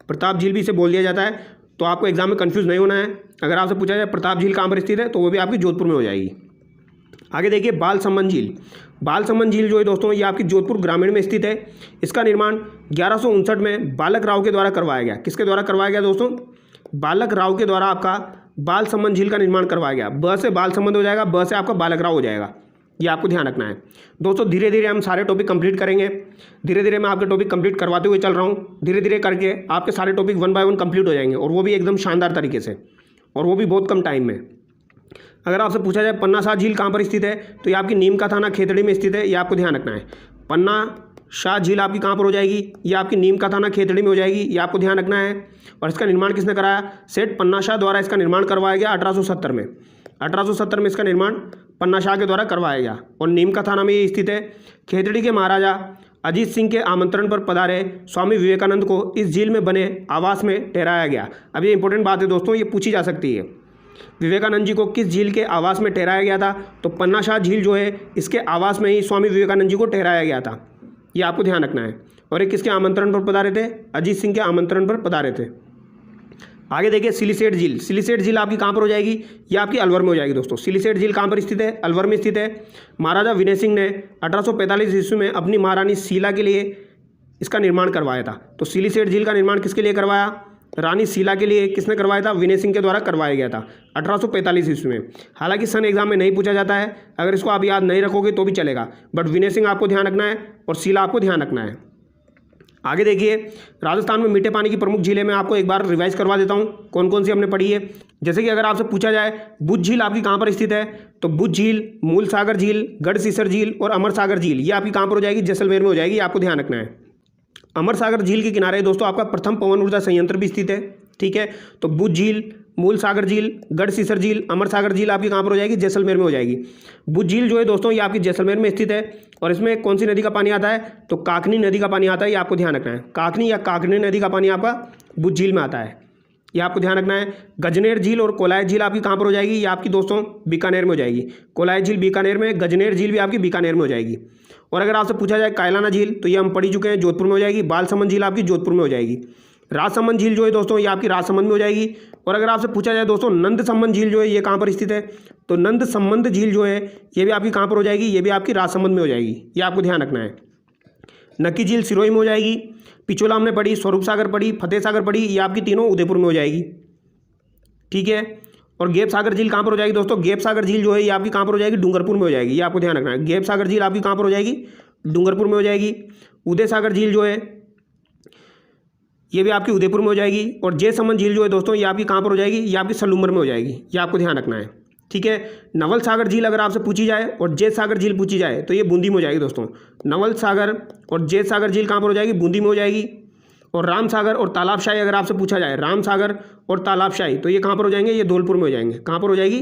[SPEAKER 1] प्रताप झील भी इसे बोल दिया जाता है। तो आपको एग्जाम में कंफ्यूज नहीं होना है। अगर आपसे पूछा जाए प्रताप झील कहाँ पर स्थित है, तो वो भी आपकी जोधपुर में हो जाएगी। आगे देखिए बालसमंद झील। बालसमंद झील जो है दोस्तों ये आपकी जोधपुर ग्रामीण में स्थित है। इसका निर्माण 1159 में बालक राव के द्वारा करवाया गया। किसके द्वारा करवाया गया दोस्तों? बालक राव के द्वारा आपका बालसमंद झील का निर्माण करवाया गया। ब से बालसमंद हो जाएगा, ब से आपका बालक राव हो जाएगा। ये आपको ध्यान रखना है दोस्तों। धीरे धीरे हम सारे टॉपिक कंप्लीट करेंगे। धीरे धीरे मैं आपके टॉपिक कंप्लीट करवाते हुए चल रहा हूँ। धीरे धीरे करके आपके सारे टॉपिक 1 बाय 1 कंप्लीट हो जाएंगे, और वो भी एकदम शानदार तरीके से, और वो भी बहुत कम टाइम में। अगर आपसे पूछा जाए पन्ना शाह झील कहाँ पर स्थित है, तो ये आपकी नीम का थाना खेतड़ी में स्थित है। ये आपको ध्यान रखना है। पन्ना शाह झील आपकी कहाँ पर हो जाएगी? ये आपकी नीम का थाना खेतड़ी में हो जाएगी। ये आपको ध्यान रखना है। और इसका निर्माण किसने कराया? सेठ पन्ना शाह द्वारा इसका निर्माण करवाया गया 1870 में। 1870 में इसका निर्माण पन्ना शाह के द्वारा करवाया गया। और नीम का थाना में ये स्थित है। खेतड़ी के महाराजा अजीत सिंह के आमंत्रण पर पधारे स्वामी विवेकानंद को इस झील में बने आवास में ठहराया गया। अब ये इंपॉर्टेंट बात है दोस्तों, ये पूछी जा सकती है। विवेकानंद जी को किस झील के आवास में ठहराया गया था? तो पन्ना शाह झील जो है इसके आवास में ही स्वामी विवेकानंद जी को ठहराया गया था। ये आपको ध्यान रखना है। और ये किसके आमंत्रण पर पधारे थे? अजीत सिंह के आमंत्रण पर पधारे थे। आगे देखिए सिलीसेट झील। सिलीसेट झील आपकी कहाँ पर हो जाएगी? ये आपकी अलवर में हो जाएगी दोस्तों। सिलीसेट झील कहाँ पर स्थित है? अलवर में स्थित है। महाराजा विनय सिंह ने 1845 ईस्वी में अपनी महारानी शीला के लिए इसका निर्माण करवाया था। तो सिलीसेट झील का निर्माण किसके लिए करवाया? रानी शीला के लिए। किसने करवाया था? विनय सिंह के द्वारा करवाया गया था 1845 ईस्वी में। हालांकि सन एग्जाम में नहीं पूछा जाता है, अगर इसको आप याद नहीं रखोगे तो भी चलेगा, बट विनय सिंह आपको ध्यान रखना है और शीला आपको ध्यान रखना है। आगे देखिए राजस्थान में मीठे पानी की प्रमुख झीलें मैं आपको एक बार रिवाइज करवा देता हूँ कौन कौन सी हमने पढ़ी है। जैसे कि अगर आपसे पूछा जाए बुद्ध झील आपकी कहाँ पर स्थित है, तो बुद्ध झील, मूल सागर झील, गढ़सीसर झील और अमर सागर झील ये आपकी कहाँ पर हो जाएगी? जैसलमेर में हो जाएगी। आपको ध्यान रखना है। अमर सागर झील के किनारे दोस्तों आपका प्रथम पवन ऊर्जा संयंत्र भी स्थित है। ठीक है, तो बुद्ध झील, मूल सागर झील, गढ़सीसर झील, अमर सागर झील आपकी कहाँ पर हो जाएगी? जैसलमेर में हो जाएगी। बुद्ध झील जो है दोस्तों ये आपकी जैसलमेर में स्थित है। और इसमें कौन सी नदी का पानी आता है? तो काकनी नदी का पानी आता है। ये आपको ध्यान रखना है। काकनी या काकनी नदी का पानी आपका बुद्ध झील में आता है। ये आपको ध्यान रखना है। गजनेर झील और कोलायत झील आपकी कहाँ पर हो जाएगी? ये आपकी दोस्तों बीकानेर में हो जाएगी। कोलायत झील बीकानेर में, गजनेर झील भी आपकी बीकानेर में हो जाएगी। और अगर आपसे पूछा जाए कायलाना झील, तो ये हम पढ़ चुके हैं, जोधपुर में हो जाएगी। बालसमंद झील आपकी जोधपुर में हो जाएगी। राजसमंद झील जो है दोस्तों ये आपकी राजसमंद में हो जाएगी। और अगर आपसे पूछा जाए दोस्तों नंद संबंध झील जो है ये कहाँ पर स्थित है, तो नंद संबंध झील जो है ये भी आपकी कहाँ पर हो जाएगी? ये भी आपकी राजसमंद में हो जाएगी। ये आपको ध्यान रखना है। नक्की झील सिरोही में हो जाएगी। पिछोला हमने पढ़ी, स्वरूप सागर पढ़ी, फतेह सागर पढ़ी, ये आपकी तीनों उदयपुर में हो जाएगी। ठीक है, और गेप सागर झील कहाँ पर हो जाएगी दोस्तों? गेप सागर झील जो है ये आपकी कहाँ पर हो जाएगी? डूंगरपुर में हो जाएगी। ये आपको ध्यान रखना है। गेप सागर झील आपकी कहाँ पर हो जाएगी? डूंगरपुर में हो जाएगी। उदय सागर झील जो है ये भी आपकी उदयपुर में हो जाएगी। और जयसमंद झील जो है दोस्तों ये आपकी कहाँ पर हो जाएगी? ये आपकी सलूमर में हो जाएगी। ये आपको ध्यान रखना है। ठीक है, नवल सागर झील अगर आपसे पूछी जाए और जैत सागर झील पूछी जाए तो ये बूंदी में हो जाएगी दोस्तों। नवल सागर और जैत सागर झील कहाँ पर हो जाएगी? बूंदी में हो जाएगी। और राम सागर और तालाबशाही अगर आपसे पूछा जाए, राम सागर और तालाबशाही, तो ये कहाँ पर हो जाएंगे? ये धौलपुर में हो जाएंगे। कहाँ पर हो जाएगी?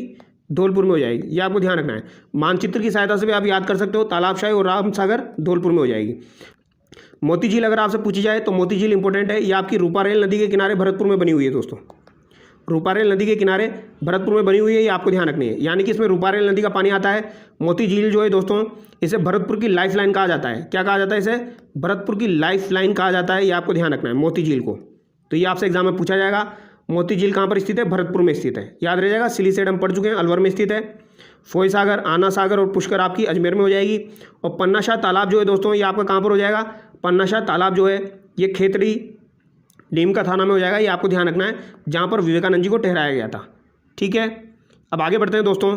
[SPEAKER 1] धौलपुर में हो जाएगी। ये आपको ध्यान रखना है। मानचित्र की सहायता से भी आप याद कर सकते हो, तालाबशाही और राम सागर धौलपुर में हो जाएगी। मोती झील अगर आपसे पूछी जाए तो मोती झील इंपॉर्टेंट है। ये आपकी रूपारेल नदी के किनारे भरतपुर में बनी हुई है दोस्तों। रूपारेल नदी के किनारे भरतपुर में बनी हुई है, ये आपको ध्यान रखनी है। यानी कि इसमें रूपारेल नदी का पानी आता है। मोती झील जो है दोस्तों इसे भरतपुर की लाइफ लाइन कहा जाता है। क्या कहा जाता है इसे? भरतपुर की लाइफ लाइन कहा जाता है। ये आपको ध्यान रखना है मोती झील को। तो ये आपसे एग्जाम में पूछा जाएगा। मोती झील कहाँ पर स्थित है? भरतपुर में स्थित है, याद रह जाएगा। सिलीसेड हम पढ़ चुके हैं, अलवर में स्थित है। फोय सागर, आना सागर और पुष्कर आपकी अजमेर में हो जाएगी। और पन्ना शाह तालाब जो है दोस्तों ये आपका कहाँ पर हो जाएगा? पन्ना शाह तालाब जो है ये खेतड़ी नीम का थाना में हो जाएगा, ये आपको ध्यान रखना है, जहाँ पर विवेकानंद जी को ठहराया गया था। ठीक है, अब आगे बढ़ते हैं दोस्तों।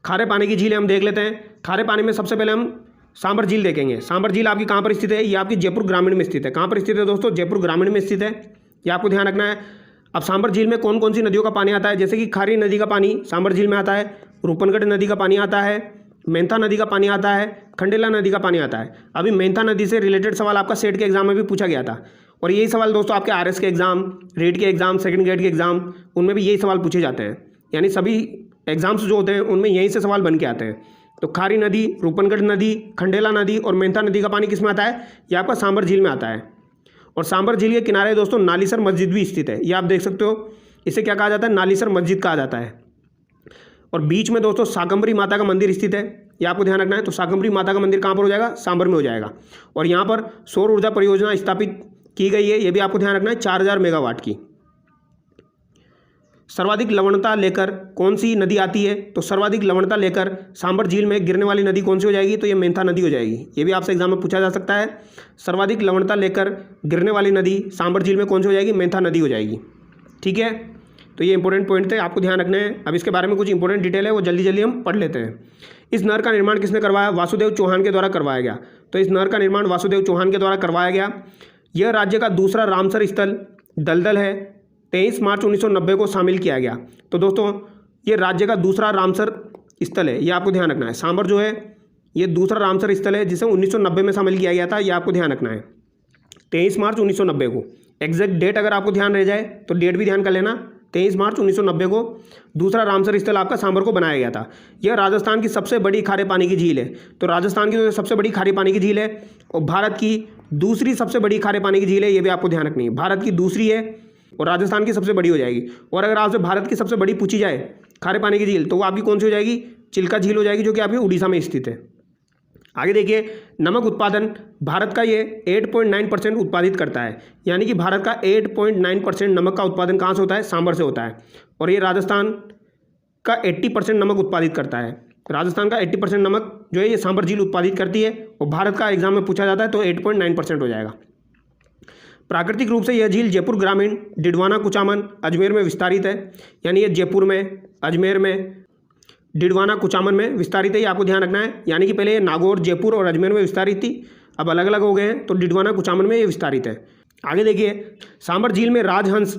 [SPEAKER 1] खारे पानी की झील हम देख लेते हैं। खारे पानी में सबसे पहले हम सांबर झील देखेंगे। सांबर झील आपकी कहाँ पर स्थित है? ये आपकी जयपुर ग्रामीण में स्थित है। कहाँ पर स्थित है दोस्तों? जयपुर ग्रामीण में स्थित है, ये आपको ध्यान रखना है। अब सांबर झील में कौन कौन सी नदियों का पानी आता है? जैसे कि खारी नदी का पानी सांबर झील में आता है, रूपनगढ़ नदी का पानी आता है, मेंथा नदी का पानी आता है, खंडेला नदी का पानी आता है। अभी मेंथा नदी से रिलेटेड सवाल आपका सेट के एग्जाम में भी पूछा गया था, और यही सवाल दोस्तों आपके आरएस के एग्जाम, रेड के एग्जाम, सेकंड ग्रेड के एग्जाम, उनमें भी यही सवाल पूछे जाते हैं। यानी सभी एग्जाम्स जो होते हैं उनमें यहीं से सवाल बन के आते हैं। तो खारी नदी, रूपनगढ़ नदी, खंडेला नदी और मेंथा नदी का पानी किस में आता है? ये आपका सांबर झील में आता है। और सांबर झील के किनारे दोस्तों नालीसर मस्जिद भी स्थित है, ये आप देख सकते हो। इसे क्या कहा जाता है? नालीसर मस्जिद कहा जाता है। और बीच में दोस्तों शाकंभरी माता का मंदिर स्थित है, ये आपको ध्यान रखना है। तो शाकंभरी माता का मंदिर कहाँ पर हो जाएगा? सांबर में हो जाएगा। और यहाँ पर सौर ऊर्जा परियोजना स्थापित की गई है, ये भी आपको ध्यान रखना है, 4000 मेगावाट की। सर्वाधिक लवणता लेकर कौन सी नदी आती है? तो सर्वाधिक लवणता लेकर सांबर झील में गिरने वाली नदी कौन सी हो जाएगी? तो ये मेंथा नदी हो जाएगी, ये भी आपसे एग्जाम में पूछा जा सकता है। सर्वाधिक लवणता लेकर गिरने वाली नदी सांबर झील में कौन सी हो जाएगी? मेंथा नदी हो जाएगी। ठीक है, तो ये इंपॉर्टेंट पॉइंट थे, आपको ध्यान रखने हैं। अब इसके बारे में कुछ इंपॉर्टेंट डिटेल है, वो जल्दी जल्दी हम पढ़ लेते हैं। इस नहर का निर्माण किसने करवाया? वासुदेव चौहान के द्वारा करवाया गया। तो इस नहर का निर्माण वासुदेव चौहान के द्वारा करवाया गया। यह राज्य का दूसरा रामसर स्थल दलदल है, 23 मार्च 1990 को शामिल किया गया। तो दोस्तों ये राज्य का दूसरा रामसर स्थल है, ये आपको ध्यान रखना है। सांबर जो है ये दूसरा रामसर स्थल है जिसे 1990 में शामिल किया गया था, ये आपको ध्यान रखना है। 23 मार्च 1990 को, एग्जैक्ट डेट अगर आपको ध्यान रह जाए तो डेट भी ध्यान कर लेना। 23 मार्च 1990 को दूसरा रामसर स्थल आपका सांबर को बनाया गया था। यह राजस्थान की सबसे बड़ी खारे पानी की झील है। तो राजस्थान की सबसे बड़ी खारे पानी की झील है, और भारत की दूसरी सबसे बड़ी खारे पानी की झील है, ये भी आपको ध्यान रखनी है। भारत की दूसरी है और राजस्थान की सबसे बड़ी हो जाएगी। और अगर आपसे भारत की सबसे बड़ी पूछी जाए खारे पानी की झील, तो वो आपकी कौन सी हो जाएगी? चिल्का झील हो जाएगी, जो कि आपकी उड़ीसा में स्थित है। आगे देखिए, नमक उत्पादन भारत का ये 8.9% उत्पादित करता है। यानी कि भारत का 8.9% नमक का उत्पादन कहाँ से होता है? सांबर से होता है। और ये राजस्थान का 80% नमक उत्पादित करता है। राजस्थान का 80% नमक जो है ये सांबर झील उत्पादित करती है, और भारत का एग्जाम में पूछा जाता है तो 8.9% हो जाएगा। प्राकृतिक रूप से यह झील जयपुर ग्रामीण, डिडवाना, कुचामन, अजमेर में विस्तारित है। यानी ये जयपुर में, अजमेर में, डिडवाना, कुचामन में विस्तारित है, ये आपको ध्यान रखना है। यानी कि पहले ये नागौर, जयपुर और अजमेर में विस्तारित थी, अब अलग अलग हो गए हैं, तो डिडवाना, कुचामन में ये विस्तारित है। आगे देखिए, सांबर झील में राजहंस,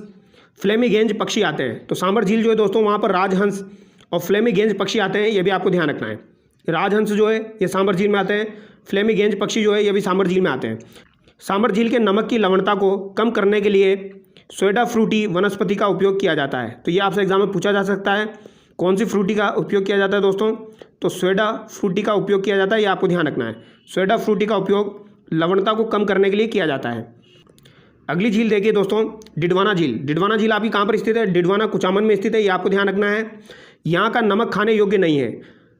[SPEAKER 1] फ्लेमिगेंज पक्षी आते हैं। तो सांबर झील जो है दोस्तों वहाँ पर राजहंस और फ्लेमिगेंज पक्षी आते हैं, ये भी आपको ध्यान रखना है। राजहंस जो है ये सांबर झील में आते हैं, फ्लेमिगेंज पक्षी जो है ये भी सांबर झील में आते हैं। सांबर झील के नमक की लवणता को कम करने के लिए सोएडा फ्रूटी वनस्पति का उपयोग किया जाता है। तो ये आपसे एग्जाम में पूछा जा सकता है, कौन सी फ्रूटी का उपयोग किया जाता है दोस्तों? तो सोएडा फ्रूटी का उपयोग किया जाता है, ये आपको ध्यान रखना है। सोएडा फ्रूटी का उपयोग लवणता को कम करने के लिए किया जाता है। अगली झील देखिए दोस्तों, डिडवाना झील। डिडवाना झील आपकी कहाँ पर स्थित है? डिडवाना, कुचामन में स्थित है, ये आपको ध्यान रखना है। यहाँ का नमक खाने योग्य नहीं है।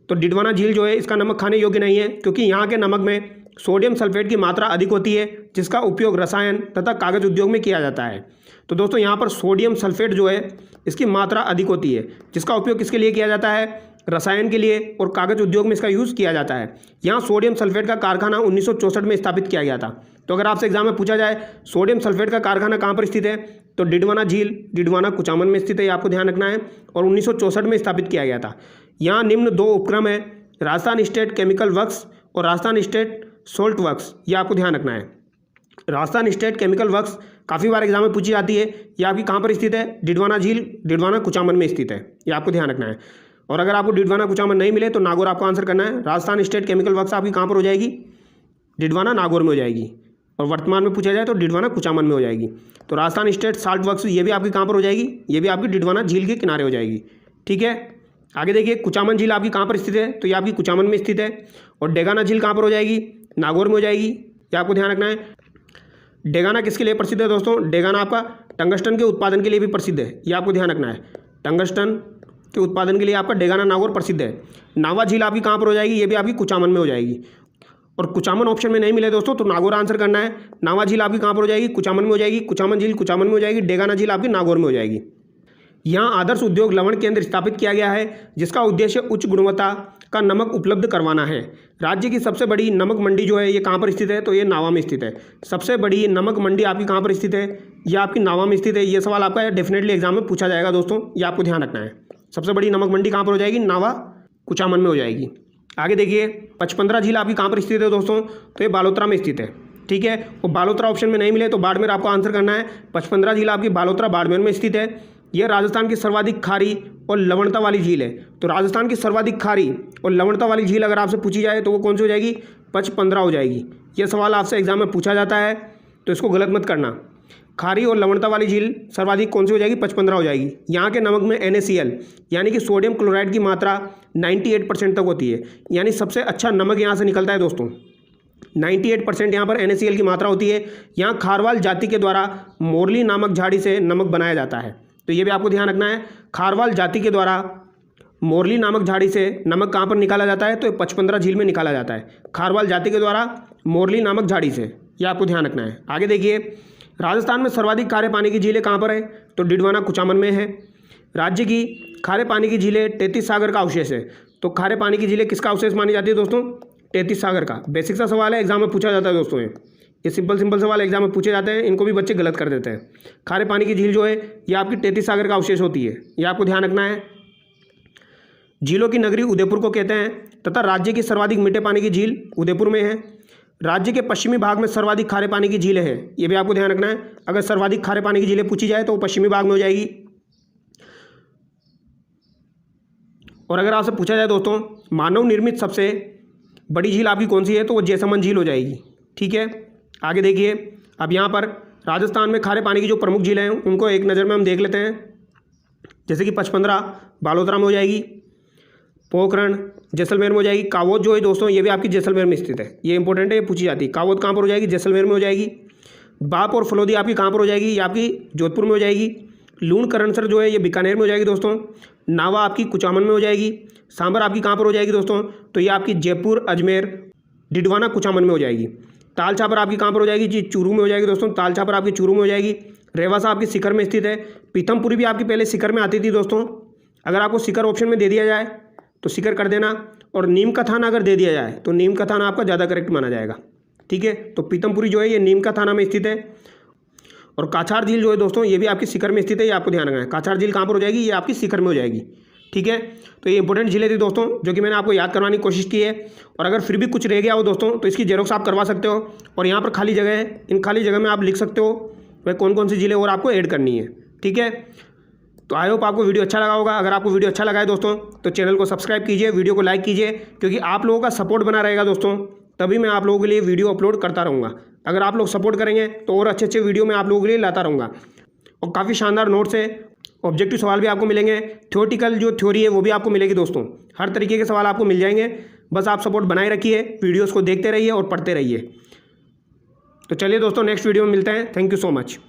[SPEAKER 1] तो डिडवाना झील जो है इसका नमक खाने योग्य नहीं है, क्योंकि यहाँ के नमक में सोडियम सल्फेट की मात्रा अधिक होती है, जिसका उपयोग रसायन तथा कागज उद्योग में किया जाता है। तो दोस्तों यहाँ पर सोडियम सल्फेट जो है इसकी मात्रा अधिक होती है, जिसका उपयोग किसके लिए किया जाता है? रसायन के लिए और कागज उद्योग में इसका यूज़ किया जाता है। यहाँ सोडियम सल्फेट का कारखाना 1964 में स्थापित किया गया था। तो अगर आपसे एग्जाम में पूछा जाए सोडियम सल्फेट का कारखाना कहाँ पर स्थित है, तो डिडवाना झील, डिडवाना, कुचामन में स्थित है, ये आपको ध्यान रखना है, और 1964 में स्थापित किया गया था। यहाँ निम्न दो उपक्रम है, राजस्थान स्टेट केमिकल वर्क्स और राजस्थान स्टेट सोल्ट वर्क्स, ये आपको ध्यान रखना है। राजस्थान स्टेट केमिकल वर्क्स काफ़ी बार एग्जाम में पूछी जाती है, ये आपकी कहाँ पर स्थित है? डिडवाना झील, डिडवाना, कुचामन में स्थित है, ये आपको ध्यान रखना है। और अगर आपको डिडवाना, कुचामन नहीं मिले तो नागौर आपको आंसर करना है। राजस्थान स्टेट केमिकल वर्क्स आपकी कहाँ पर हो जाएगी? डिडवाना, नागौर में हो जाएगी। और वर्तमान में पूछा जाए तो डिडवाना, कुचामन में हो जाएगी। तो राजस्थान स्टेट साल्ट वर्क्स ये भी आपकी कहाँ पर हो जाएगी? ये भी आपकी डिडवाना झील के किनारे हो जाएगी। ठीक है, आगे देखिए, कुचामन झील आपकी कहाँ पर स्थित है? तो ये आपकी कुचामन में स्थित है। और डेगाना झील कहाँ पर हो जाएगी? नागौर में हो जाएगी, ये आपको ध्यान रखना है। डेगाना किसके लिए प्रसिद्ध है दोस्तों? डेगाना आपका टंगस्टन के उत्पादन के लिए भी प्रसिद्ध है, ये आपको ध्यान रखना है। टंगस्टन के उत्पादन के लिए आपका डेगाना, नागौर प्रसिद्ध है। नावा झील आपकी कहाँ पर हो जाएगी? ये भी आपकी कुचामन में हो जाएगी। और कुचामन ऑप्शन में नहीं मिले दोस्तों तो नागौर आंसर करना है। नावा झील आपकी कहाँ पर हो जाएगी? कुचामन में हो जाएगी। कुचामन झील कुचामन में हो जाएगी। डेगाना झील आपकी नागौर में हो जाएगी। यहाँ आदर्श उद्योग लवण केंद्र स्थापित किया गया है जिसका उद्देश्य उच्च गुणवत्ता का नमक उपलब्ध करवाना है। राज्य की सबसे बड़ी नमक मंडी जो है ये कहाँ पर स्थित है? तो ये नावा में स्थित है। सबसे बड़ी नमक मंडी आपकी कहाँ पर स्थित है? ये आपकी नावा में स्थित है। ये सवाल आपका डेफिनेटली एग्जाम में पूछा जाएगा दोस्तों, ये आपको ध्यान रखना है। सबसे बड़ी नमक मंडी कहाँ पर हो जाएगी? नावा कुचामन में हो जाएगी। आगे देखिए, 55 झील आपकी कहाँ पर स्थित है दोस्तों? तो ये बालोतरा में स्थित है। ठीक है, वो बालोतरा ऑप्शन में नहीं मिले तो बाड़मेर आपको आंसर करना है। 55 झील आपकी बालोतरा बाड़मेर में स्थित है। यह राजस्थान की सर्वाधिक खारी और लवणता वाली झील है। तो राजस्थान की सर्वाधिक खारी और लवणता वाली झील अगर आपसे पूछी जाए तो वो कौन सी हो जाएगी? 55 हो जाएगी। यह सवाल आपसे एग्जाम में पूछा जाता है तो इसको गलत मत करना। खारी और लवणता वाली झील सर्वाधिक कौन सी हो जाएगी? 55 हो जाएगी। यहाँ के नमक में NaCl यानी कि सोडियम क्लोराइड की मात्रा 98% तक होती है, यानी सबसे अच्छा नमक यहाँ से निकलता है दोस्तों। 98% यहाँ पर NaCl की मात्रा होती है। यहाँ खारवाल जाति के द्वारा मोरली नामक झाड़ी से नमक बनाया जाता है, तो ये भी आपको ध्यान रखना है। खारवाल जाति के द्वारा मोरली नामक झाड़ी से नमक कहाँ पर निकाला जाता है? तो 55 झील में निकाला जाता है। खारवाल जाति के द्वारा मोरली नामक झाड़ी से, ये आपको ध्यान रखना है। आगे देखिए, राजस्थान में सर्वाधिक खारे पानी की झीलें कहाँ पर है? तो डिडवाना कुचामन में है। राज्य की खारे पानी की झीलें 33 सागर का अवशेष है। तो खारे पानी की झीलें किसका अवशेष मानी जाती है दोस्तों? 33 सागर का। बेसिक सा सवाल है, एग्जाम में पूछा जाता है दोस्तों। ये सिंपल सवाल एग्जाम में पूछे जाते हैं, इनको भी बच्चे गलत कर देते हैं। खारे पानी की झील जो है ये आपकी 33 सागर का अवशेष होती है, ये आपको ध्यान रखना है। झीलों की नगरी उदयपुर को कहते हैं तथा राज्य की सर्वाधिक मीठे पानी की झील उदयपुर में है। राज्य के पश्चिमी भाग में सर्वाधिक खारे पानी की झीलें हैं, ये भी आपको ध्यान रखना है। अगर सर्वाधिक खारे पानी की झीलें पूछी जाए तो वो पश्चिमी भाग में हो जाएगी। और अगर आपसे पूछा जाए दोस्तों मानव निर्मित सबसे बड़ी झील आपकी कौन सी है? तो वो जैसलमेर झील हो जाएगी। ठीक है, आगे देखिए, अब यहाँ पर राजस्थान में खारे पानी की जो प्रमुख झीलें हैं उनको एक नज़र में हम देख लेते हैं। जैसे कि 55 बालोतरा में हो जाएगी, पोखरण जैसलमेर में हो जाएगी। कावोद जो है दोस्तों ये भी आपकी जैसलमेर में स्थित है, ये इंपॉर्टेंट है, ये पूछी जाती है। कावोद कहाँ पर हो जाएगी? जैसलमेर में हो जाएगी। बाप और फलोदी आपकी कहाँ पर हो जाएगी? ये आपकी जोधपुर में हो जाएगी। लूण करणसर जो है ये बीकानेर में हो जाएगी दोस्तों। नावा आपकी कुचामन में हो जाएगी। सांबर आपकी कहाँ पर हो जाएगी दोस्तों? तो ये आपकी जयपुर, अजमेर, डिडवाना कुचामन में हो जाएगी। ताल छापर आपकी कहाँ पर हो जाएगी? जी चूरू में हो जाएगी दोस्तों। ताल छापर आपकी चूरू में हो जाएगी। रेवासा आपकी सीकर में स्थित है। पीथमपुरी भी आपकी पहले सीकर में आती थी दोस्तों। अगर आपको सीकर ऑप्शन में दे दिया जाए तो सीकर कर देना, और नीम का थाना अगर दे दिया जाए तो नीम का थाना आपका ज़्यादा करेक्ट माना जाएगा। ठीक है, तो पीथमपुरी जो है ये नीम का थाना में स्थित है। और काछार झील जो है दोस्तों ये भी आपकी सीकर में स्थित है, ये आपको ध्यान रखना है। काछार झील कहाँ पर हो जाएगी? ये आपकी सीकर में हो जाएगी। ठीक है, तो ये इंपॉर्टेंट झीलें थी दोस्तों जो कि मैंने आपको याद करवाने की कोशिश की है। और अगर फिर भी कुछ रह गया हो दोस्तों तो इसकी जेरोक्स आप करवा सकते हो, और यहाँ पर खाली जगह है, इन खाली जगह में आप लिख सकते हो वह कौन कौन सी झीलें और आपको ऐड करनी है। ठीक है, तो आई होप आपको वीडियो अच्छा लगा होगा। अगर आपको वीडियो अच्छा लगा है दोस्तों तो चैनल को सब्सक्राइब कीजिए, वीडियो को लाइक कीजिए, क्योंकि आप लोगों का सपोर्ट बना रहेगा दोस्तों, तभी मैं आप लोगों के लिए वीडियो अपलोड करता रहूँगा। अगर आप लोग सपोर्ट करेंगे तो और अच्छे अच्छे वीडियो मैं आप लोगों के लिए लाता रहूँगा। और काफ़ी शानदार नोट्स है, ऑब्जेक्टिव सवाल भी आपको मिलेंगे, थ्योरेटिकल जो थ्योरी है वो भी आपको मिलेगी दोस्तों। हर तरीके के सवाल आपको मिल जाएंगे, बस आप सपोर्ट बनाए रखिए, वीडियोज़ को देखते रहिए और पढ़ते रहिए। तो चलिए दोस्तों नेक्स्ट वीडियो में मिलते हैं। Thank you so much.